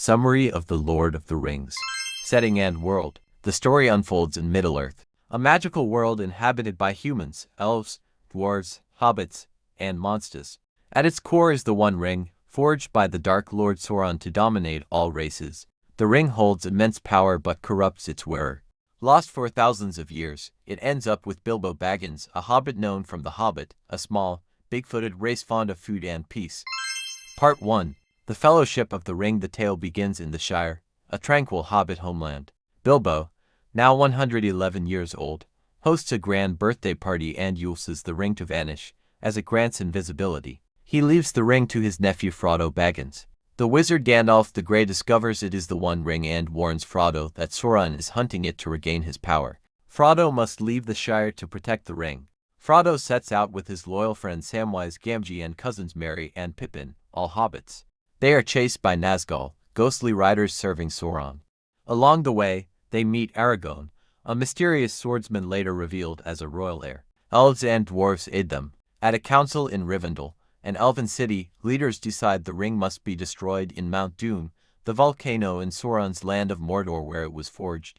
Summary of The Lord of the Rings. Setting and world. The story unfolds in Middle-earth, a magical world inhabited by humans, elves, dwarves, hobbits, and monsters. At its core is the One Ring, forged by the Dark Lord Sauron to dominate all races. The ring holds immense power but corrupts its wearer. Lost for thousands of years, it ends up with Bilbo Baggins, a hobbit known from The Hobbit, a small, big-footed race fond of food and peace. Part 1. The Fellowship of the Ring. The tale begins in the Shire, a tranquil hobbit homeland. Bilbo, now 111 years old, hosts a grand birthday party and uses the ring to vanish, as it grants invisibility. He leaves the ring to his nephew Frodo Baggins. The wizard Gandalf the Grey discovers it is the One Ring and warns Frodo that Sauron is hunting it to regain his power. Frodo must leave the Shire to protect the ring. Frodo sets out with his loyal friends Samwise Gamgee and cousins Merry and Pippin, all hobbits. They are chased by Nazgul, ghostly riders serving Sauron. Along the way, they meet Aragorn, a mysterious swordsman later revealed as a royal heir. Elves and dwarves aid them. At a council in Rivendell, an elven city, leaders decide the ring must be destroyed in Mount Doom, the volcano in Sauron's land of Mordor where it was forged.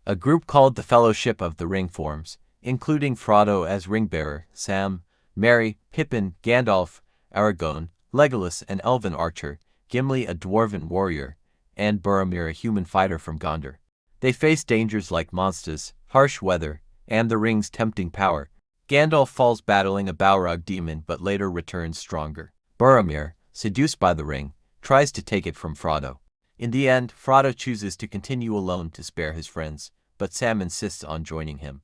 A group called the Fellowship of the Ring forms, including Frodo as ring-bearer, Sam, Merry, Pippin, Gandalf, Aragorn, Legolas, an elven archer, Gimli, a dwarven warrior, and Boromir, a human fighter from Gondor. They face dangers like monsters, harsh weather, and the ring's tempting power. Gandalf falls battling a Balrog demon but later returns stronger. Boromir, seduced by the ring, tries to take it from Frodo. In the end, Frodo chooses to continue alone to spare his friends, but Sam insists on joining him.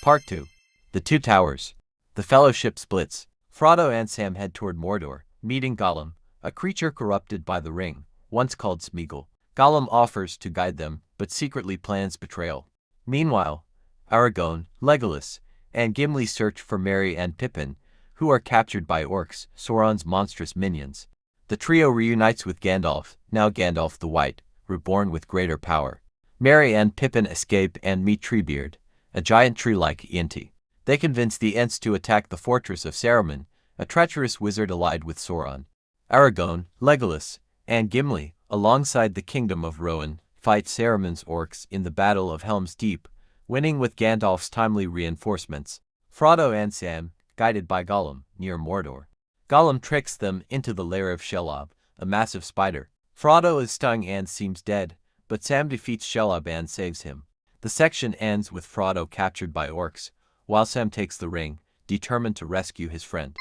Part 2. The Two Towers. The Fellowship splits. Frodo and Sam head toward Mordor, meeting Gollum, a creature corrupted by the ring, once called Smeagol. Gollum offers to guide them, but secretly plans betrayal. Meanwhile, Aragorn, Legolas, and Gimli search for Merry and Pippin, who are captured by orcs, Sauron's monstrous minions. The trio reunites with Gandalf, now Gandalf the White, reborn with greater power. Merry and Pippin escape and meet Treebeard, a giant tree-like Enti. They convince the Ents to attack the fortress of Saruman, a treacherous wizard allied with Sauron. Aragorn, Legolas, and Gimli, alongside the kingdom of Rohan, fight Saruman's orcs in the Battle of Helm's Deep, winning with Gandalf's timely reinforcements. Frodo and Sam, guided by Gollum, near Mordor. Gollum tricks them into the lair of Shelob, a massive spider. Frodo is stung and seems dead, but Sam defeats Shelob and saves him. The section ends with Frodo captured by orcs, while Sam takes the ring, determined to rescue his friend.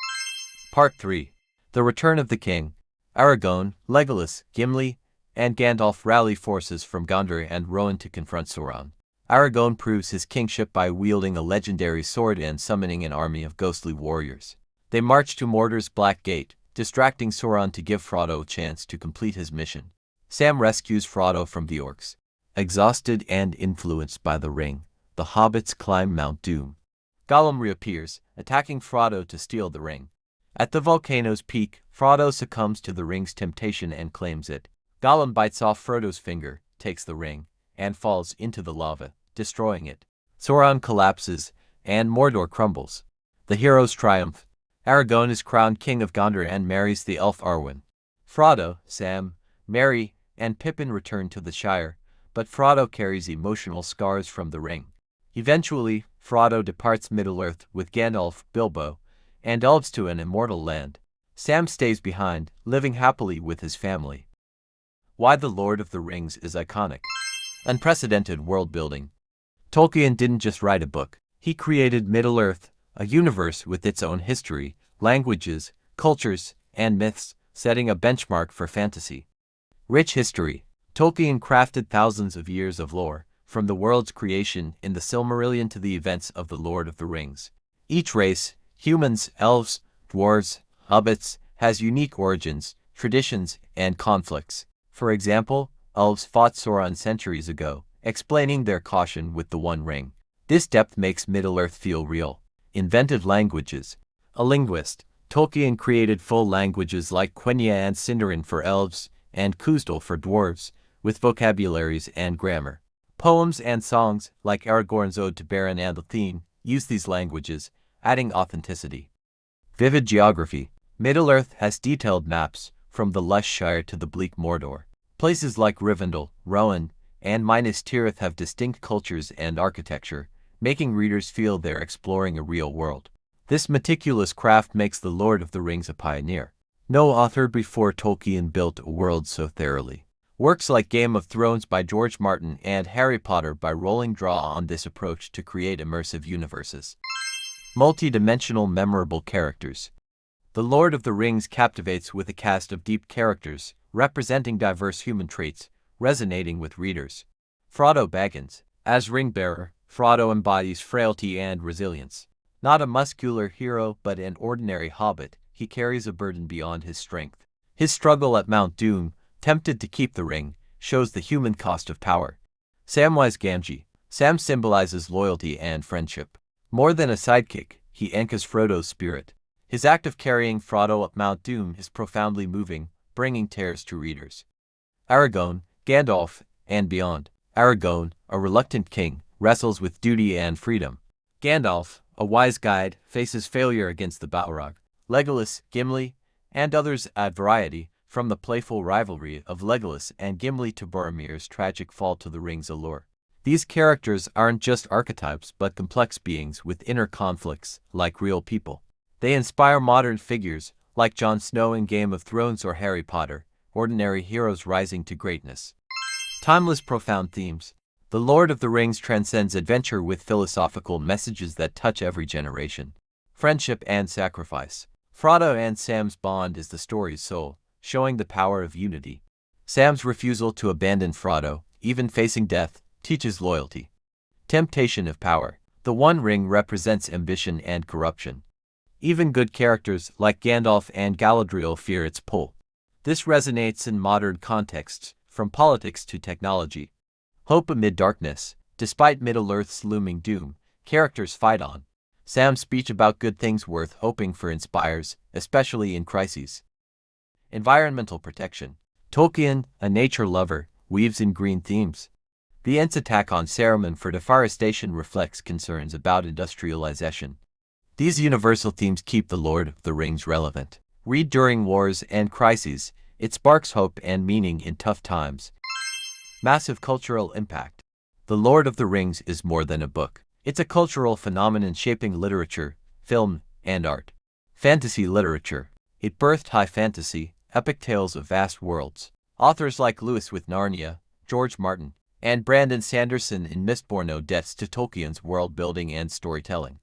Part 3. The Return of the King. Aragorn, Legolas, Gimli, and Gandalf rally forces from Gondor and Rohan to confront Sauron. Aragorn proves his kingship by wielding a legendary sword and summoning an army of ghostly warriors. They march to Mordor's Black Gate, distracting Sauron to give Frodo a chance to complete his mission. Sam rescues Frodo from the orcs. Exhausted and influenced by the ring, the hobbits climb Mount Doom. Gollum reappears, attacking Frodo to steal the ring. At the volcano's peak, Frodo succumbs to the ring's temptation and claims it. Gollum bites off Frodo's finger, takes the ring, and falls into the lava, destroying it. Sauron collapses, and Mordor crumbles. The heroes triumph. Aragorn is crowned king of Gondor and marries the elf Arwen. Frodo, Sam, Merry, and Pippin return to the Shire, but Frodo carries emotional scars from the ring. Eventually, Frodo departs Middle-earth with Gandalf, Bilbo, and elves to an immortal land. Sam stays behind, living happily with his family. Why The Lord of the Rings is iconic. Unprecedented world building. Tolkien didn't just write a book. He created Middle-earth, a universe with its own history, languages, cultures, and myths, setting a benchmark for fantasy. Rich history. Tolkien crafted thousands of years of lore, from the world's creation in the Silmarillion to the events of The Lord of the Rings. Each race, humans, elves, dwarves, hobbits, has unique origins, traditions, and conflicts. For example, elves fought Sauron centuries ago, explaining their caution with the One Ring. This depth makes Middle-earth feel real. Inventive languages. A linguist, Tolkien created full languages like Quenya and Sindarin for elves, and Khuzdul for dwarves, with vocabularies and grammar. Poems and songs, like Aragorn's Ode to Beren and Luthien, use these languages, adding authenticity. Vivid geography. Middle-earth has detailed maps, from the lush Shire to the bleak Mordor. Places like Rivendell, Rowan, and Minas Tirith have distinct cultures and architecture, making readers feel they're exploring a real world. This meticulous craft makes The Lord of the Rings a pioneer. No author before Tolkien built a world so thoroughly. Works like Game of Thrones by George Martin and Harry Potter by Rowling draw on this approach to create immersive universes. Multi-dimensional memorable characters. The Lord of the Rings captivates with a cast of deep characters, representing diverse human traits, resonating with readers. Frodo Baggins. As ring-bearer, Frodo embodies frailty and resilience. Not a muscular hero but an ordinary hobbit, he carries a burden beyond his strength. His struggle at Mount Doom, tempted to keep the ring, shows the human cost of power. Samwise Gamgee. Sam symbolizes loyalty and friendship. More than a sidekick, he anchors Frodo's spirit. His act of carrying Frodo up Mount Doom is profoundly moving, bringing tears to readers. Aragorn, Gandalf, and beyond. Aragorn, a reluctant king, wrestles with duty and freedom. Gandalf, a wise guide, faces failure against the Balrog. Legolas, Gimli, and others add variety, from the playful rivalry of Legolas and Gimli to Boromir's tragic fall to the ring's allure. These characters aren't just archetypes but complex beings with inner conflicts, like real people. They inspire modern figures, like Jon Snow in Game of Thrones or Harry Potter, ordinary heroes rising to greatness. Timeless profound themes. The Lord of the Rings transcends adventure with philosophical messages that touch every generation. Friendship and sacrifice. Frodo and Sam's bond is the story's soul, showing the power of unity. Sam's refusal to abandon Frodo, even facing death, teaches loyalty. Temptation of power. The One Ring represents ambition and corruption. Even good characters like Gandalf and Galadriel fear its pull. This resonates in modern contexts, from politics to technology. Hope amid darkness. Despite Middle-earth's looming doom, characters fight on. Sam's speech about good things worth hoping for inspires, especially in crises. Environmental protection. Tolkien, a nature lover, weaves in green themes. The Ents' attack on Saruman for deforestation reflects concerns about industrialization. These universal themes keep The Lord of the Rings relevant. Read during wars and crises, it sparks hope and meaning in tough times. Massive cultural impact. The Lord of the Rings is more than a book. It's a cultural phenomenon shaping literature, film, and art. Fantasy literature. It birthed high fantasy, epic tales of vast worlds. Authors like Lewis with Narnia, George Martin, and Brandon Sanderson in Mistborn owe debts to Tolkien's world-building and storytelling.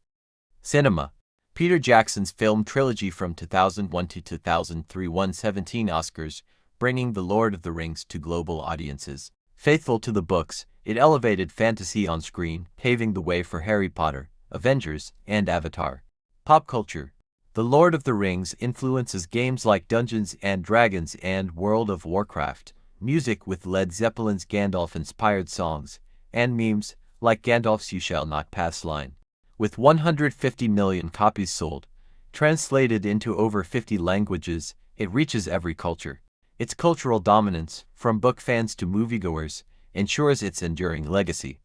Cinema. Peter Jackson's film trilogy from 2001 to 2003 won 17 Oscars, bringing The Lord of the Rings to global audiences. Faithful to the books, it elevated fantasy on screen, paving the way for Harry Potter, Avengers, and Avatar. Pop culture. The Lord of the Rings influences games like Dungeons & Dragons and World of Warcraft, music with Led Zeppelin's Gandalf-inspired songs, and memes like Gandalf's "You Shall Not Pass" line. With 150 million copies sold, translated into over 50 languages, it reaches every culture. Its cultural dominance, from book fans to moviegoers, ensures its enduring legacy.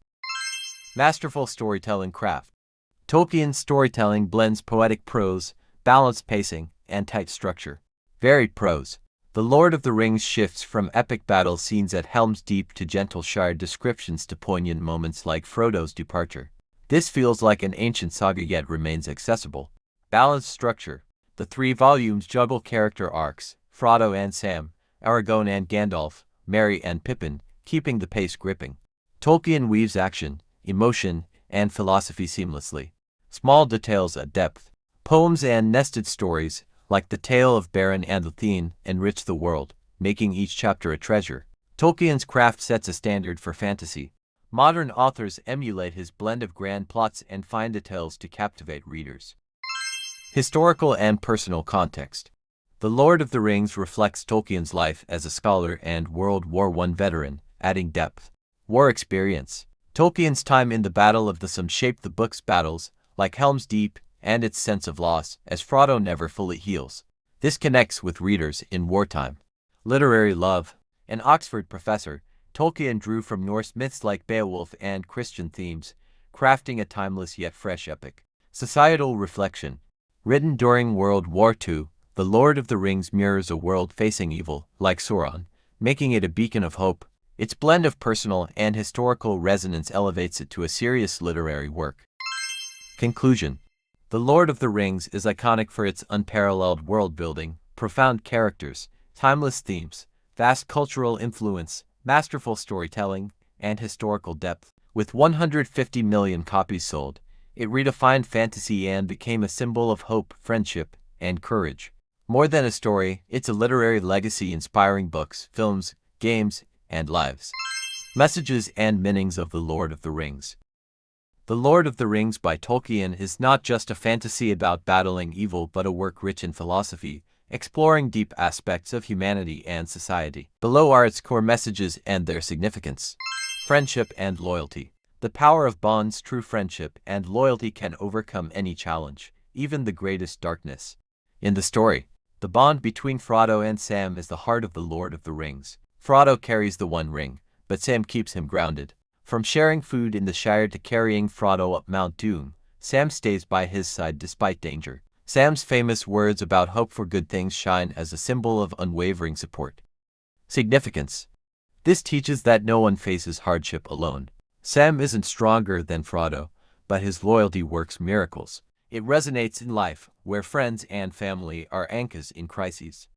Masterful storytelling craft. Tolkien's storytelling blends poetic prose, balanced pacing, and tight structure. Varied prose. The Lord of the Rings shifts from epic battle scenes at Helm's Deep to gentle Shire descriptions to poignant moments like Frodo's departure. This feels like an ancient saga yet remains accessible. Balanced structure. The 3 volumes juggle character arcs, Frodo and Sam, Aragorn and Gandalf, Merry and Pippin, keeping the pace gripping. Tolkien weaves action, emotion, and philosophy seamlessly. Small details add depth. Poems and nested stories, like the tale of Beren and Luthien, enrich the world, making each chapter a treasure. Tolkien's craft sets a standard for fantasy. Modern authors emulate his blend of grand plots and fine details to captivate readers. Historical and personal context. The Lord of the Rings reflects Tolkien's life as a scholar and World War I veteran, adding depth. War experience. Tolkien's time in the Battle of the Somme shaped the book's battles, like Helm's Deep, and its sense of loss, as Frodo never fully heals. This connects with readers in wartime. Literary love. An Oxford professor, Tolkien drew from Norse myths like Beowulf and Christian themes, crafting a timeless yet fresh epic. Societal reflection. Written during World War II, The Lord of the Rings mirrors a world facing evil, like Sauron, making it a beacon of hope. Its blend of personal and historical resonance elevates it to a serious literary work. Conclusion. The Lord of the Rings is iconic for its unparalleled world-building, profound characters, timeless themes, vast cultural influence, masterful storytelling, and historical depth. With 150 million copies sold, it redefined fantasy and became a symbol of hope, friendship, and courage. More than a story, it's a literary legacy inspiring books, films, games, and lives. Messages and meanings of The Lord of the Rings. The Lord of the Rings by Tolkien is not just a fantasy about battling evil but a work rich in philosophy, exploring deep aspects of humanity and society. Below are its core messages and their significance. Friendship and loyalty. The power of bonds. True friendship and loyalty can overcome any challenge, even the greatest darkness. In the story, the bond between Frodo and Sam is the heart of The Lord of the Rings. Frodo carries the One Ring, but Sam keeps him grounded. From sharing food in the Shire to carrying Frodo up Mount Doom, Sam stays by his side despite danger. Sam's famous words about hope for good things shine as a symbol of unwavering support. Significance. This teaches that no one faces hardship alone. Sam isn't stronger than Frodo, but his loyalty works miracles. It resonates in life, where friends and family are anchors in crises.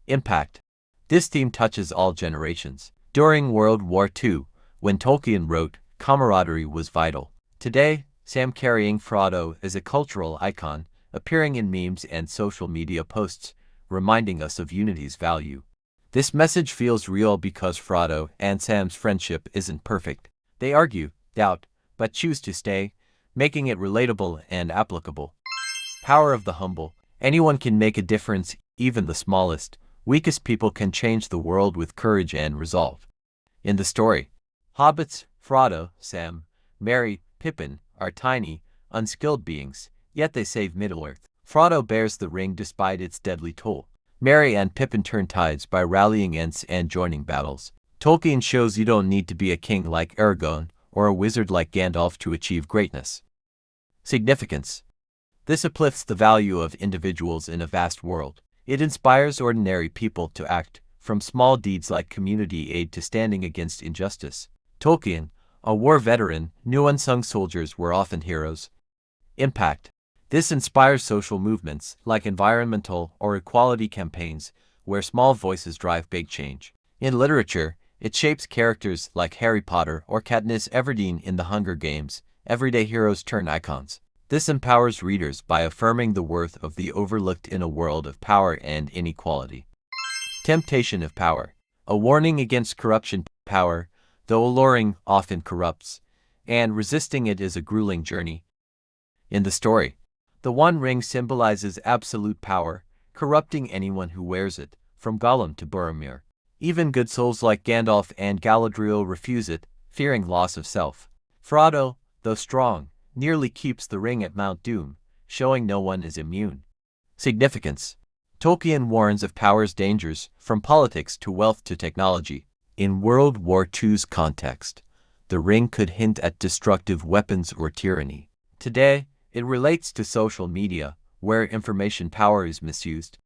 Impact. This theme touches all generations. During World War II, when Tolkien wrote, camaraderie was vital. Today, Sam carrying Frodo is a cultural icon, appearing in memes and social media posts, reminding us of unity's value. This message feels real because Frodo and Sam's friendship isn't perfect. They argue, doubt, but choose to stay, making it relatable and applicable. Power of the humble. Anyone can make a difference, even the smallest, weakest people can change the world with courage and resolve. In the story, hobbits, Frodo, Sam, Merry, Pippin, are tiny, unskilled beings, yet they save Middle-earth. Frodo bears the ring despite its deadly toll. Merry and Pippin turn tides by rallying Ents and joining battles. Tolkien shows you don't need to be a king like Aragorn or a wizard like Gandalf to achieve greatness. Significance. This uplifts the value of individuals in a vast world. It inspires ordinary people to act, from small deeds like community aid to standing against injustice. Tolkien, a war veteran, knew unsung soldiers were often heroes. Impact. This inspires social movements, like environmental or equality campaigns, where small voices drive big change. In literature, it shapes characters like Harry Potter or Katniss Everdeen in The Hunger Games. Everyday heroes turn icons. This empowers readers by affirming the worth of the overlooked in a world of power and inequality. Temptation of power. A warning against corruption. Power, though alluring, often corrupts, and resisting it is a grueling journey. In the story, the One Ring symbolizes absolute power, corrupting anyone who wears it, from Gollum to Boromir. Even good souls like Gandalf and Galadriel refuse it, fearing loss of self. Frodo, though strong, nearly keeps the ring at Mount Doom, showing no one is immune. Significance. Tolkien warns of power's dangers, from politics to wealth to technology. In World War II's context, the ring could hint at destructive weapons or tyranny. Today, it relates to social media, where information power is misused.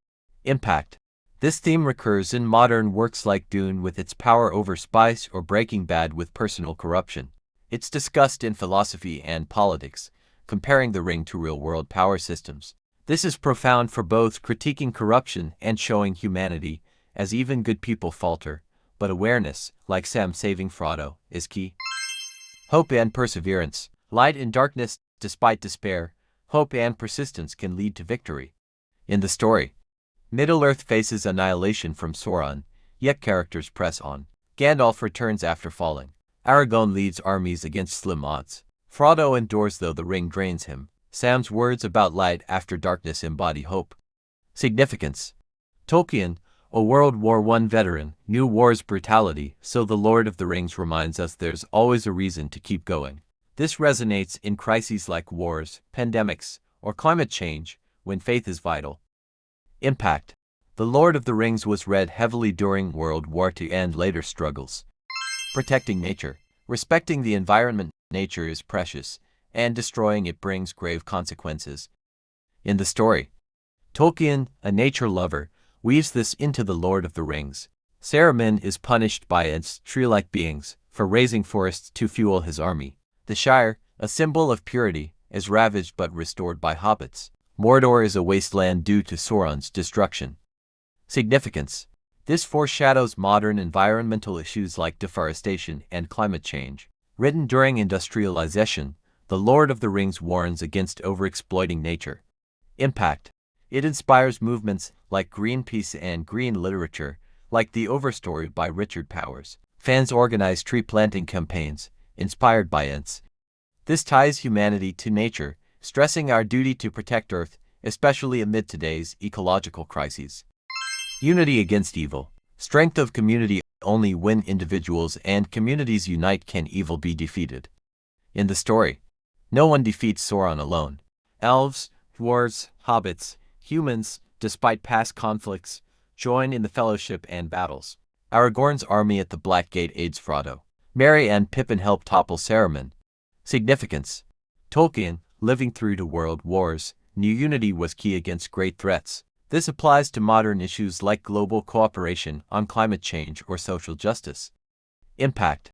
Impact. This theme recurs in modern works like Dune with its power over spice or Breaking Bad with personal corruption. It's discussed in philosophy and politics, comparing the ring to real-world power systems. This is profound for both critiquing corruption and showing humanity, as even good people falter, but awareness, like Sam saving Frodo, is key. Hope and perseverance. Light in darkness, despite despair, hope and persistence can lead to victory. In the story, Middle-earth faces annihilation from Sauron, yet characters press on. Gandalf returns after falling. Aragorn leads armies against slim odds. Frodo endures though the ring drains him. Sam's words about light after darkness embody hope. Significance. Tolkien, a World War I veteran, knew war's brutality, so The Lord of the Rings reminds us there's always a reason to keep going. This resonates in crises like wars, pandemics, or climate change, when faith is vital. Impact. The Lord of the Rings was read heavily during World War II and later struggles. Protecting nature. Respecting the environment. Nature is precious, and destroying it brings grave consequences. In the story, Tolkien, a nature lover, weaves this into The Lord of the Rings. Saruman is punished by its tree-like beings for raising forests to fuel his army. The Shire, a symbol of purity, is ravaged but restored by hobbits. Mordor is a wasteland due to Sauron's destruction. Significance. This foreshadows modern environmental issues like deforestation and climate change. Written during industrialization, The Lord of the Rings warns against overexploiting nature. Impact. It inspires movements like Greenpeace and green literature, like The Overstory by Richard Powers. Fans organize tree planting campaigns, inspired by Ents. This ties humanity to nature, stressing our duty to protect Earth, especially amid today's ecological crises. Unity against evil. Strength of community. Only when individuals and communities unite can evil be defeated. In the story, no one defeats Sauron alone. Elves, dwarves, hobbits, humans, despite past conflicts, join in the fellowship and battles. Aragorn's army at the Black Gate aids Frodo. Merry and Pippin help topple Saruman. Significance. Tolkien, living through the world wars, knew unity was key against great threats. This applies to modern issues like global cooperation on climate change or social justice. Impact.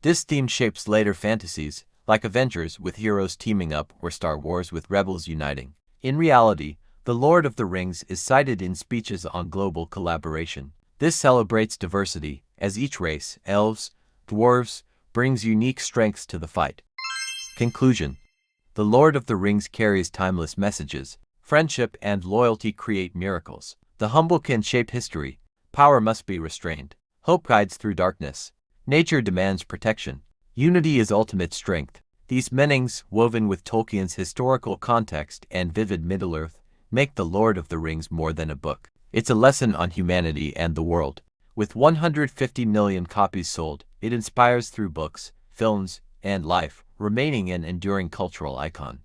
This theme shapes later fantasies, like Avengers with heroes teaming up or Star Wars with rebels uniting. In reality, The Lord of the Rings is cited in speeches on global collaboration. This celebrates diversity, as each race, elves, dwarves, brings unique strengths to the fight. Conclusion. The Lord of the Rings carries timeless messages. Friendship and loyalty create miracles. The humble can shape history. Power must be restrained. Hope guides through darkness. Nature demands protection. Unity is ultimate strength. These meanings, woven with Tolkien's historical context and vivid Middle-earth, make The Lord of the Rings more than a book. It's a lesson on humanity and the world. With 150 million copies sold, it inspires through books, films, and life, remaining an enduring cultural icon.